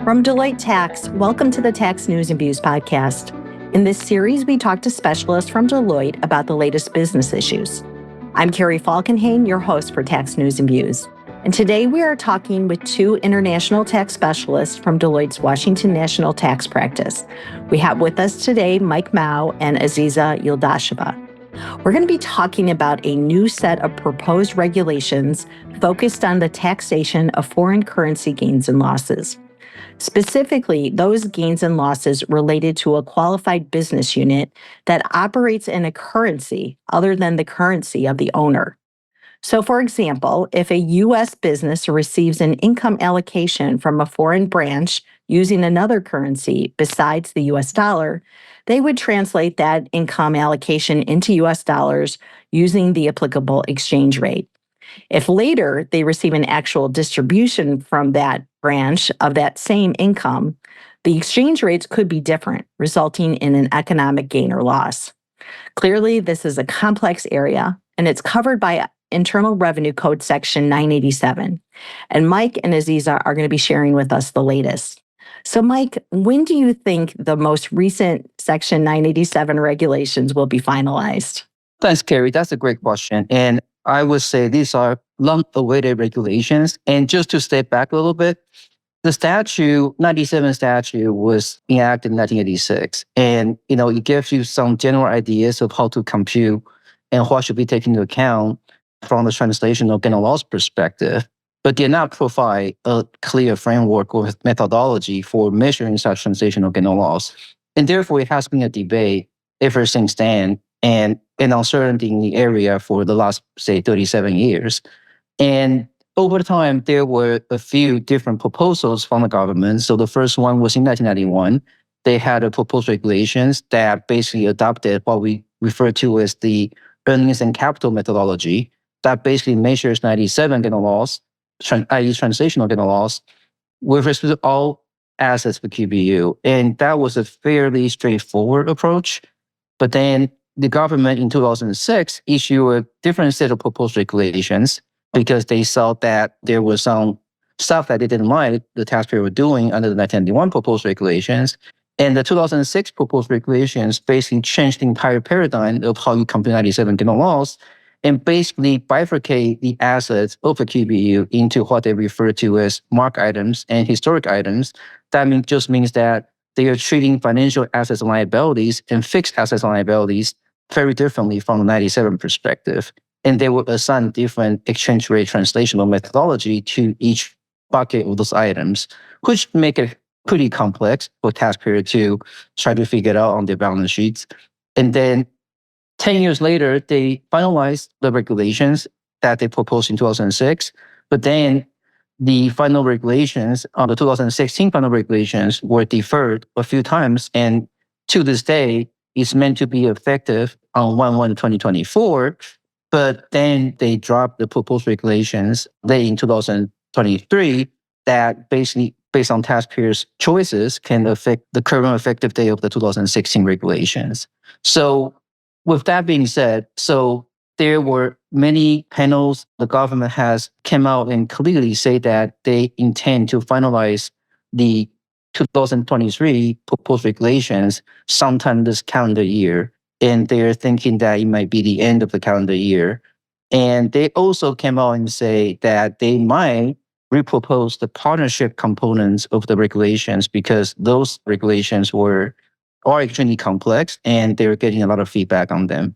From Deloitte Tax, welcome to the Tax News and Views podcast. In this series, we talk to specialists from Deloitte about the latest business issues. I'm Carrie Falkenhayn, your host for Tax News and Views. And today we are talking with two international tax specialists from Deloitte's Washington National Tax Practice. We have with us today Mike Mao and Aziza Yildiasheva. We're going to be talking about a new set of proposed regulations focused on the taxation of foreign currency gains and losses. Specifically, those gains and losses related to a qualified business unit that operates in a currency other than the currency of the owner. So, for example, if a U.S. business receives an income allocation from a foreign branch using another currency besides the U.S. dollar, they would translate that income allocation into U.S. dollars using the applicable exchange rate. If later they receive an actual distribution from that branch of that same income, the exchange rates could be different, resulting in an economic gain or loss. Clearly, this is a complex area, and it's covered by Internal Revenue Code Section 987. And Mike and Aziza are going to be sharing with us the latest. So, Mike, when do you think the most recent Section 987 regulations will be finalized? Thanks, Carrie. That's a great question. And I would say these are long-awaited regulations. And just to step back a little bit, the 97 statute was enacted in 1986. And, it gives you some general ideas of how to compute and what should be taken into account from the translational gain or loss perspective, but did not provide a clear framework or methodology for measuring such translational gain or loss. And therefore, it has been a debate ever since then, and an uncertainty in the area for the last, say, 37 years. And over time, there were a few different proposals from the government. So the first one was in 1991. They had a proposed regulations that basically adopted what we refer to as the earnings and capital methodology that basically measures 97 gain or loss, i.e. translational gain or loss, with respect to all assets for QBU. And that was a fairly straightforward approach. But then the government in 2006 issued a different set of proposed regulations because they saw that there was some stuff that they didn't like the taxpayer were doing under the 1991 proposed regulations. And the 2006 proposed regulations basically changed the entire paradigm of how you compute 97 gain or loss and basically bifurcate the assets of a QBU into what they refer to as mark items and historic items. That just means that they are treating financial assets and liabilities and fixed assets and liabilities very differently from the 97 perspective. And they will assign different exchange rate translational methodology to each bucket of those items, which make it pretty complex for taxpayer to try to figure it out on their balance sheets. And then 10 years later, they finalized the regulations that they proposed in 2006. But then the final regulations, the 2016 final regulations, were deferred a few times. And to this day, it's meant to be effective on 1/1/2024. But then they dropped the proposed regulations late in 2023 that basically, based on taxpayers' choices, can affect the current effective date of the 2016 regulations. So with that being said, there were many panels. The government has come out and clearly say that they intend to finalize the 2023 proposed regulations sometime this calendar year. And they're thinking that it might be the end of the calendar year. And they also came out and say that they might repropose the partnership components of the regulations because those regulations are extremely complex and they're getting a lot of feedback on them.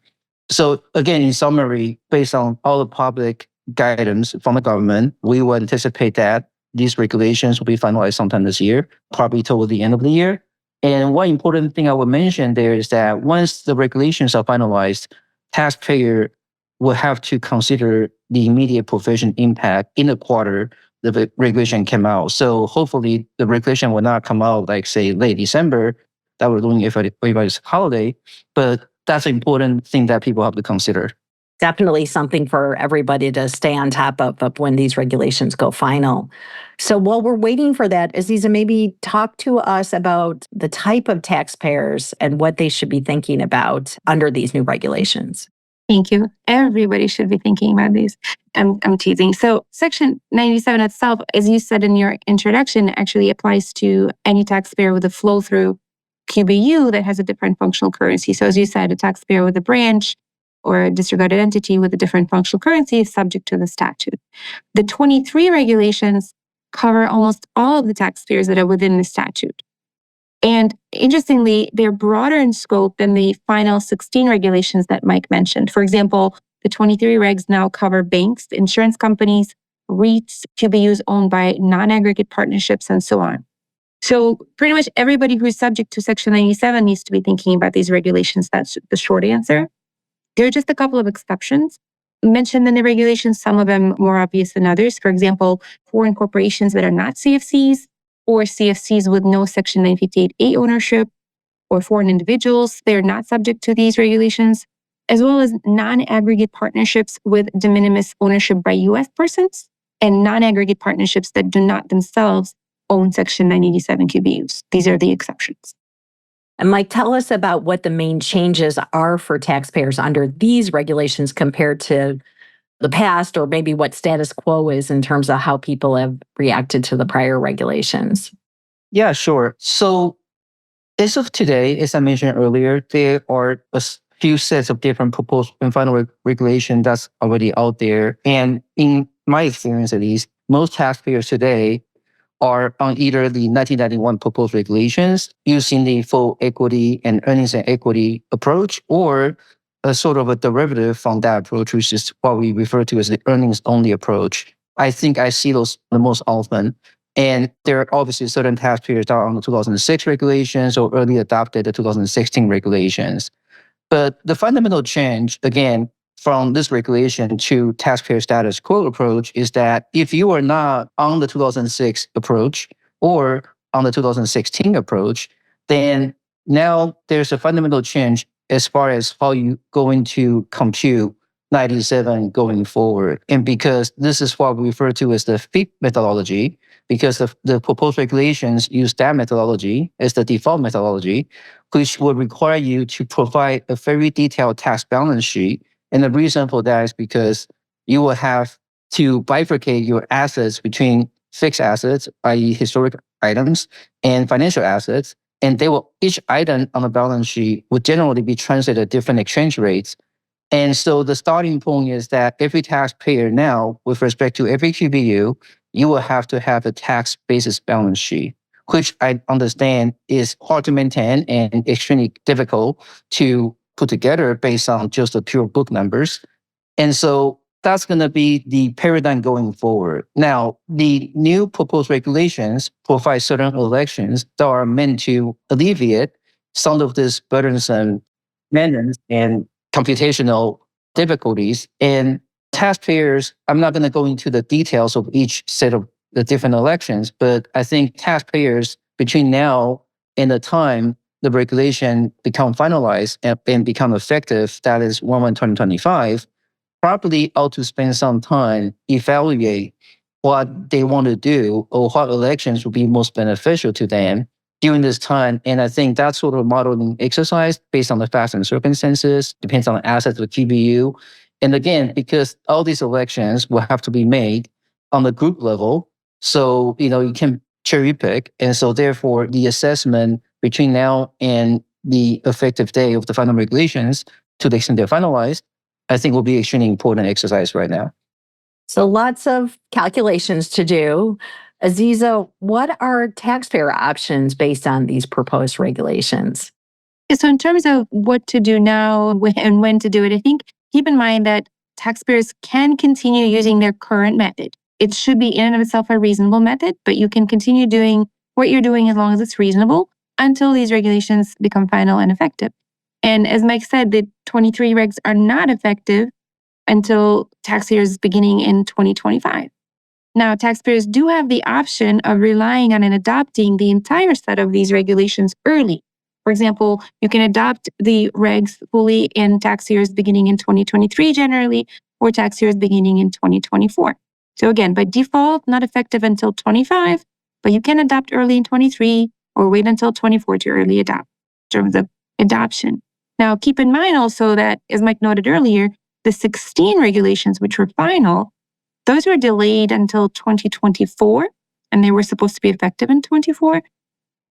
So again, in summary, based on all the public guidance from the government, we will anticipate that these regulations will be finalized sometime this year, probably toward the end of the year. And one important thing I would mention there is that once the regulations are finalized, taxpayer will have to consider the immediate provision impact in the quarter the regulation came out. So hopefully the regulation will not come out like, say, late December, that we're doing everybody's holiday, but that's an important thing that people have to consider. Definitely something for everybody to stay on top of when these regulations go final. So while we're waiting for that, Aziza, maybe talk to us about the type of taxpayers and what they should be thinking about under these new regulations. Thank you. Everybody should be thinking about these. I'm teasing. So Section 97 itself, as you said in your introduction, actually applies to any taxpayer with a flow-through QBU that has a different functional currency. So as you said, a taxpayer with a branch or a disregarded entity with a different functional currency is subject to the statute. The 23 regulations cover almost all of the taxpayers that are within the statute. And interestingly, they're broader in scope than the final 16 regulations that Mike mentioned. For example, the 23 regs now cover banks, insurance companies, REITs, QBUs owned by non-aggregate partnerships, and so on. So pretty much everybody who's subject to Section 97 needs to be thinking about these regulations. That's the short answer. There are just a couple of exceptions mentioned in the regulations, some of them more obvious than others. For example, foreign corporations that are not CFCs, or CFCs with no Section 958A ownership, or foreign individuals, they're not subject to these regulations, as well as non-aggregate partnerships with de minimis ownership by U.S. persons, and non-aggregate partnerships that do not themselves own Section 987 QBUs. These are the exceptions. And Mike, tell us about what the main changes are for taxpayers under these regulations compared to the past, or maybe what status quo is in terms of how people have reacted to the prior regulations. Yeah, sure. So as of today, as I mentioned earlier, there are a few sets of different proposed and final regulation that's already out there. And in my experience, at least, most taxpayers today are on either the 1991 proposed regulations using the full equity and earnings and equity approach, or a sort of a derivative from that approach, which is what we refer to as the earnings only approach. I think I see those the most often. And there are obviously certain taxpayers that are on the 2006 regulations or early adopted the 2016 regulations. But the fundamental change, again, from this regulation to taxpayer status quo approach is that if you are not on the 2006 approach or on the 2016 approach, then now there's a fundamental change as far as how you going to compute 97 going forward. And because this is what we refer to as the FIP methodology, because the proposed regulations use that methodology as the default methodology, which will require you to provide a very detailed tax balance sheet. And the reason for that is because you will have to bifurcate your assets between fixed assets, i.e. historic items, and financial assets. And they will, each item on the balance sheet would generally be translated at different exchange rates. And so the starting point is that every taxpayer now, with respect to every QBU, you will have to have a tax basis balance sheet, which I understand is hard to maintain and extremely difficult to put together based on just the pure book numbers. And so that's going to be the paradigm going forward. Now, the new proposed regulations provide certain elections that are meant to alleviate some of this burdensome maintenance and computational difficulties. And taxpayers, I'm not going to go into the details of each set of the different elections, but I think taxpayers between now and the time the regulation become finalized and become effective, that is 1/1/2025, probably ought to spend some time evaluate what they want to do or what elections will be most beneficial to them during this time. And I think that sort of modeling exercise based on the facts and circumstances, depends on the assets of the QBU. And again, because all these elections will have to be made on the group level, so you can cherry pick. And so therefore the assessment between now and the effective day of the final regulations, to the extent they're finalized, I think will be extremely important exercise right now. So lots of calculations to do. Aziza, what are taxpayer options based on these proposed regulations? So in terms of what to do now and when to do it, I think keep in mind that taxpayers can continue using their current method. It should be in and of itself a reasonable method, but you can continue doing what you're doing as long as it's reasonable until these regulations become final and effective. And as Mike said, the 23 regs are not effective until tax years beginning in 2025. Now, taxpayers do have the option of relying on and adopting the entire set of these regulations early. For example, you can adopt the regs fully in tax years beginning in 2023 generally, or tax years beginning in 2024. So again, by default, not effective until 25, but you can adopt early in 23 or wait until 24 to early adopt in terms of adoption. Now, keep in mind also that, as Mike noted earlier, The 16 regulations, which were final, those were delayed until 2024, and they were supposed to be effective in 24.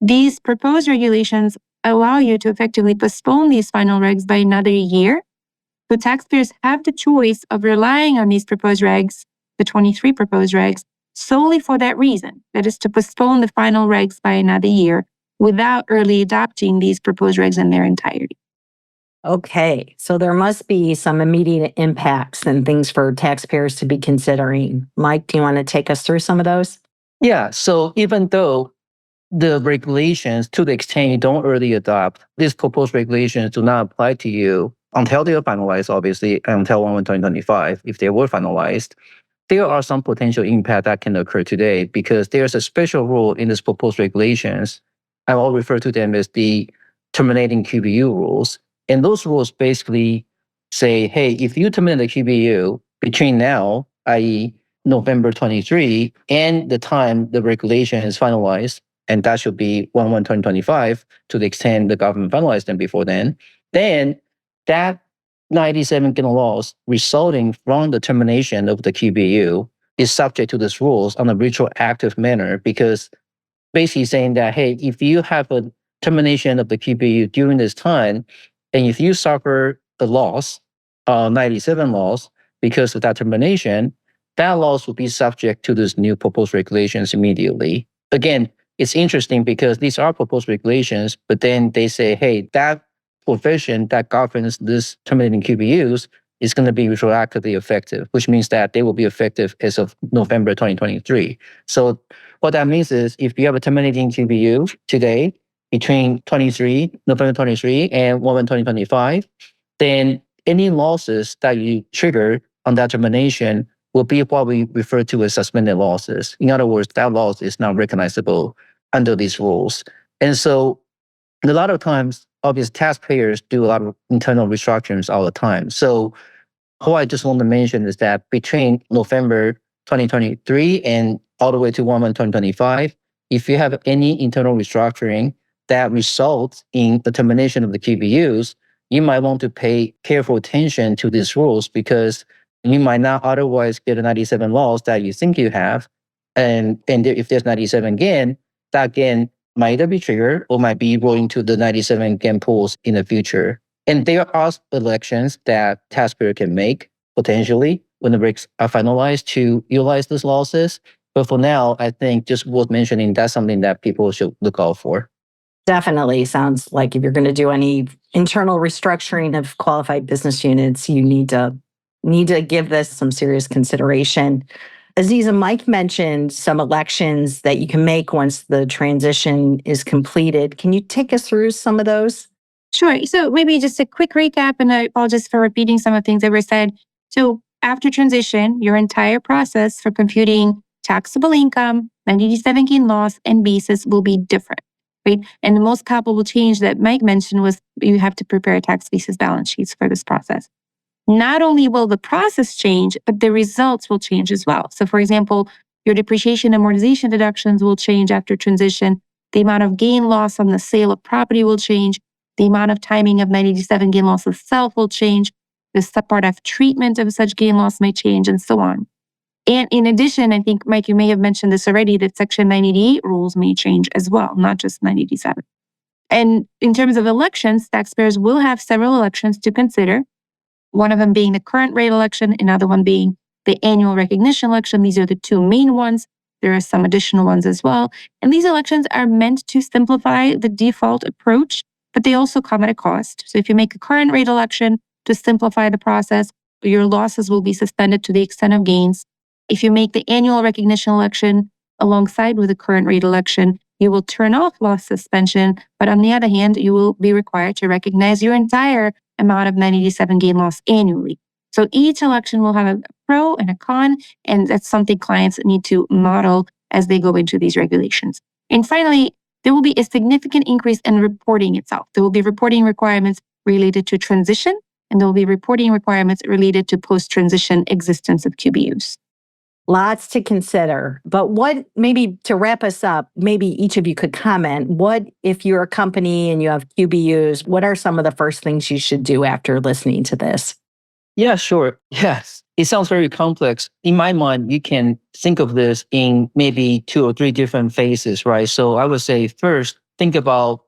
These proposed regulations allow you to effectively postpone these final regs by another year. So taxpayers have the choice of relying on these proposed regs, the 23 proposed regs, solely for that reason. That is to postpone the final regs by another year without early adopting these proposed regs in their entirety. Okay, so there must be some immediate impacts and things for taxpayers to be considering. Mike, do you want to take us through some of those? Yeah. So even though the regulations, to the extent you don't early adopt, these proposed regulations do not apply to you until they are finalized, obviously, until 1/1/2025, if they were finalized. There are some potential impact that can occur today because there's a special rule in these proposed regulations. I will refer to them as the terminating QBU rules. And those rules basically say, hey, if you terminate the QBU between now, i.e., November 23, and the time the regulation is finalized, and that should be 1/1/2025 to the extent the government finalized them before then that 97 gallon loss resulting from the termination of the QBU is subject to these rules on a retroactive manner because basically saying that, hey, if you have a termination of the QBU during this time, and if you suffer a loss, 97 loss, because of that termination, that loss will be subject to these new proposed regulations immediately. Again, it's interesting because these are proposed regulations, but then they say, hey, that provision that governs this terminating QBUs is going to be retroactively effective, which means that they will be effective as of November 2023. So what that means is if you have a terminating QBU today between November 23 and 1/1/2025, then any losses that you trigger on that termination will be what we refer to as suspended losses. In other words, that loss is not recognizable under these rules. And so a lot of times, obviously, taxpayers do a lot of internal restructurings all the time. So what I just want to mention is that between November 2023 and all the way to 1/1/2025, if you have any internal restructuring that results in the termination of the QBUs, you might want to pay careful attention to these rules because you might not otherwise get a 97 loss that you think you have. And if there's 97 gain, that gain might either be triggered or might be rolling to the 97 gain pools in the future. And there are elections that taxpayer can make potentially when the regs are finalized to utilize those losses. But for now, I think just worth mentioning, that's something that people should look out for. Definitely sounds like if you're going to do any internal restructuring of qualified business units, you need to give this some serious consideration. Aziza, Mike mentioned some elections that you can make once the transition is completed. Can you take us through some of those? Sure. So maybe just a quick recap, and I apologize for repeating some of the things that were said. So after transition, your entire process for computing taxable income, 97 gain loss, and basis will be different, right? And the most palpable change that Mike mentioned was you have to prepare tax basis balance sheets for this process. Not only will the process change, but the results will change as well. So for example, your depreciation and amortization deductions will change after transition. The amount of gain loss on the sale of property will change. The amount of timing of 97 gain loss itself will change. The subpart F treatment of such gain loss may change, and so on. And in addition, I think, Mike, you may have mentioned this already, that Section 988 rules may change as well, not just 987. And in terms of elections, taxpayers will have several elections to consider. One of them being the current rate election, another one being the annual recognition election. These are the two main ones. There are some additional ones as well. And these elections are meant to simplify the default approach, but they also come at a cost. So if you make a current rate election to simplify the process, your losses will be suspended to the extent of gains. If you make the annual recognition election alongside with the current rate election, you will turn off loss suspension. But on the other hand, you will be required to recognize your entire amount of 97 gain loss annually. So each election will have a pro and a con, and that's something clients need to model as they go into these regulations. And finally, there will be a significant increase in reporting itself. There will be reporting requirements related to transition, and there will be reporting requirements related to post-transition existence of QBUs. Lots to consider. But what, maybe to wrap us up, maybe each of you could comment, what if you're a company and you have QBUs, what are some of the first things you should do after listening to this? Yeah, sure. Yes. It sounds very complex. In my mind, you can think of this in maybe 2 or 3 different phases, right? So I would say first, think about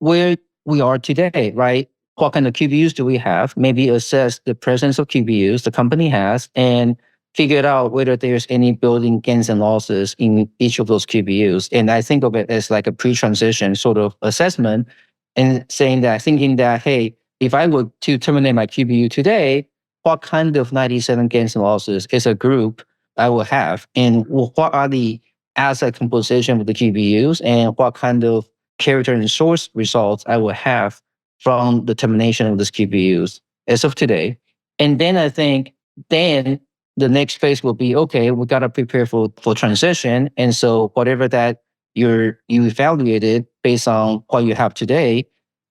where we are today, right? What kind of QBUs do we have? Maybe assess the presence of QBUs the company has and figure out whether there's any building gains and losses in each of those QBUs. And I think of it as like a pre-transition sort of assessment and thinking that, hey, if I were to terminate my QBU today, what kind of 97 gains and losses as a group I will have, and what are the asset composition of the GPUs, and what kind of character and source results I will have from the termination of these GPUs as of today. And then I think then the next phase will be, okay, we got to prepare for transition. And so whatever that you evaluated based on what you have today,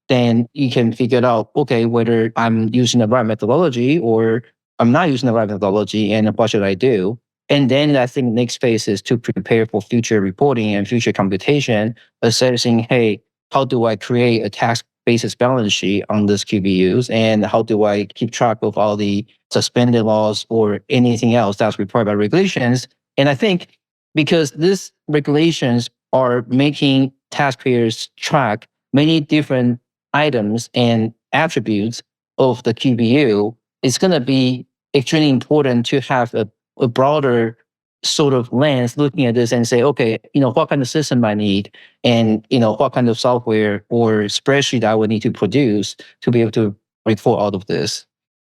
then you can figure out, okay, whether I'm using the right methodology or I'm not using the right methodology, and what should I do? And then I think next phase is to prepare for future reporting and future computation, assessing, hey, how do I create a tax basis balance sheet on this QBUs, and how do I keep track of all the suspended laws or anything else that's required by regulations? And I think because these regulations are making taxpayers track many different items and attributes of the QBU, it's going to be extremely important to have a broader sort of lens looking at this and say, okay, what kind of system I need, and what kind of software or spreadsheet I would need to produce to be able to report all of this.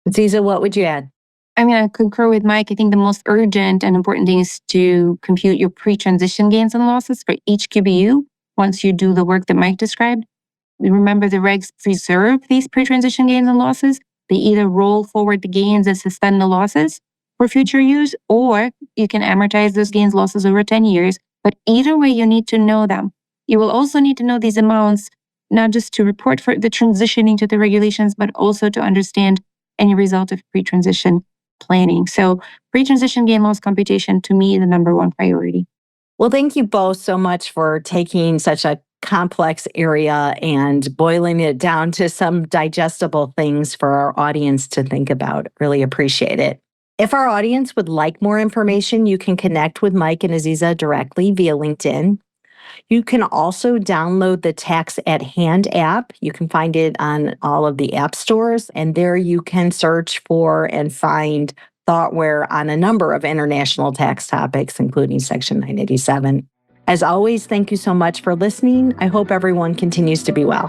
Aziza, what would you add? I mean, I concur with Mike. I think the most urgent and important thing is to compute your pre-transition gains and losses for each QBU once you do the work that Mike described. Remember, the regs preserve these pre-transition gains and losses. They either roll forward the gains and suspend the losses for future use, or you can amortize those gains losses over 10 years. But either way, you need to know them. You will also need to know these amounts, not just to report for the transitioning to the regulations, but also to understand any result of pre-transition planning. So pre-transition gain loss computation, to me, is the number one priority. Well, thank you both so much for taking such a complex area and boiling it down to some digestible things for our audience to think about. Really appreciate it. If our audience would like more information, you can connect with Mike and Aziza directly via LinkedIn. You can also download the Tax at Hand app. You can find it on all of the app stores, and there you can search for and find thoughtware on a number of international tax topics, including Section 987. As always, thank you so much for listening. I hope everyone continues to be well.